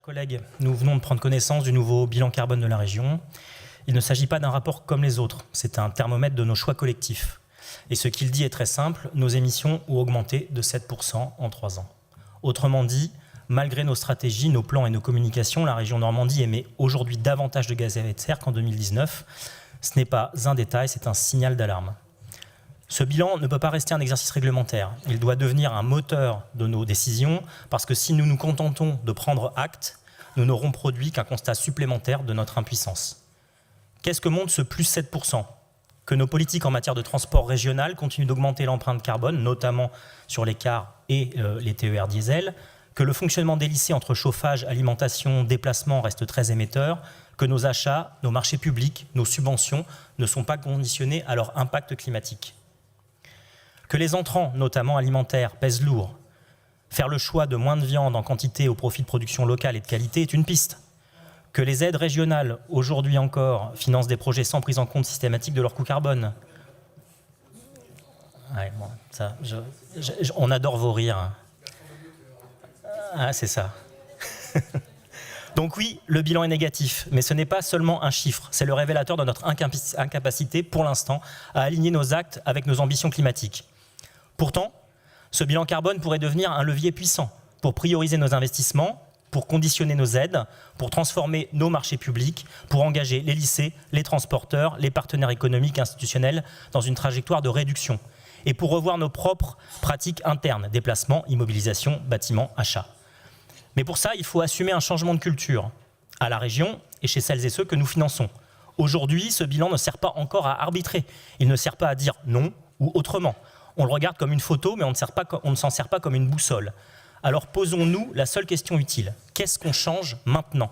Collègues, nous venons de prendre connaissance du nouveau bilan carbone de la région. Il ne s'agit pas d'un rapport comme les autres, c'est un thermomètre de nos choix collectifs. Et ce qu'il dit est très simple, nos émissions ont augmenté de 7% en 3 ans. Autrement dit, malgré nos stratégies, nos plans et nos communications, la région Normandie émet aujourd'hui davantage de gaz à effet de serre qu'en 2019. Ce n'est pas un détail, c'est un signal d'alarme. Ce bilan ne peut pas rester un exercice réglementaire. Il doit devenir un moteur de nos décisions, parce que si nous nous contentons de prendre acte, nous n'aurons produit qu'un constat supplémentaire de notre impuissance. Qu'est-ce que montre ce plus 7%? Que nos politiques en matière de transport régional continuent d'augmenter l'empreinte carbone, notamment sur les cars et les TER diesel, que le fonctionnement des lycées entre chauffage, alimentation, déplacement reste très émetteur, que nos achats, nos marchés publics, nos subventions ne sont pas conditionnés à leur impact climatique. Que les entrants, notamment alimentaires, pèsent lourd. Faire le choix de moins de viande en quantité au profit de production locale et de qualité est une piste. Que les aides régionales, aujourd'hui encore, financent des projets sans prise en compte systématique de leur coût carbone. Ouais, bon, ça, on adore vos rires. Ah, c'est ça. Donc oui, le bilan est négatif, mais ce n'est pas seulement un chiffre, c'est le révélateur de notre incapacité, pour l'instant, à aligner nos actes avec nos ambitions climatiques. Pourtant, ce bilan carbone pourrait devenir un levier puissant pour prioriser nos investissements, pour conditionner nos aides, pour transformer nos marchés publics, pour engager les lycées, les transporteurs, les partenaires économiques et institutionnels dans une trajectoire de réduction, et pour revoir nos propres pratiques internes, déplacements, immobilisation, bâtiments, achats. Mais pour ça, il faut assumer un changement de culture à la région et chez celles et ceux que nous finançons. Aujourd'hui, ce bilan ne sert pas encore à arbitrer. Il ne sert pas à dire non ou autrement. On le regarde comme une photo, mais on ne s'en sert pas comme une boussole. Alors posons-nous la seule question utile. Qu'est-ce qu'on change maintenant?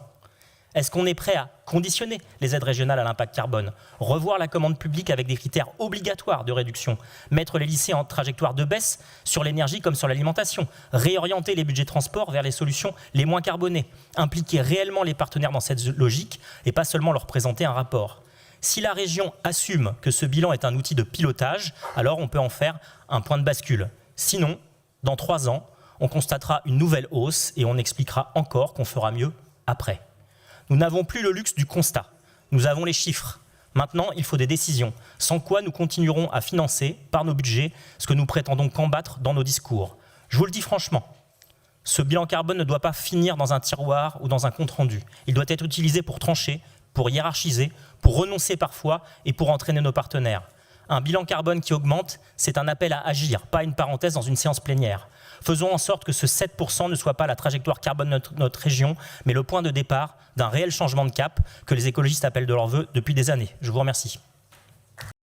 Est-ce qu'on est prêt à conditionner les aides régionales à l'impact carbone, revoir la commande publique avec des critères obligatoires de réduction, mettre les lycées en trajectoire de baisse sur l'énergie comme sur l'alimentation, réorienter les budgets de transport vers les solutions les moins carbonées, impliquer réellement les partenaires dans cette logique et pas seulement leur présenter un rapport? Si la région assume que ce bilan est un outil de pilotage, alors on peut en faire un point de bascule. Sinon, dans 3 ans, on constatera une nouvelle hausse et on expliquera encore qu'on fera mieux après. Nous n'avons plus le luxe du constat. Nous avons les chiffres. Maintenant, il faut des décisions, sans quoi nous continuerons à financer, par nos budgets, ce que nous prétendons combattre dans nos discours. Je vous le dis franchement, ce bilan carbone ne doit pas finir dans un tiroir ou dans un compte-rendu. Il doit être utilisé pour trancher, pour hiérarchiser, pour renoncer parfois et pour entraîner nos partenaires. Un bilan carbone qui augmente, c'est un appel à agir, pas une parenthèse dans une séance plénière. Faisons en sorte que ce 7% ne soit pas la trajectoire carbone de notre région, mais le point de départ d'un réel changement de cap que les écologistes appellent de leur vœu depuis des années. Je vous remercie.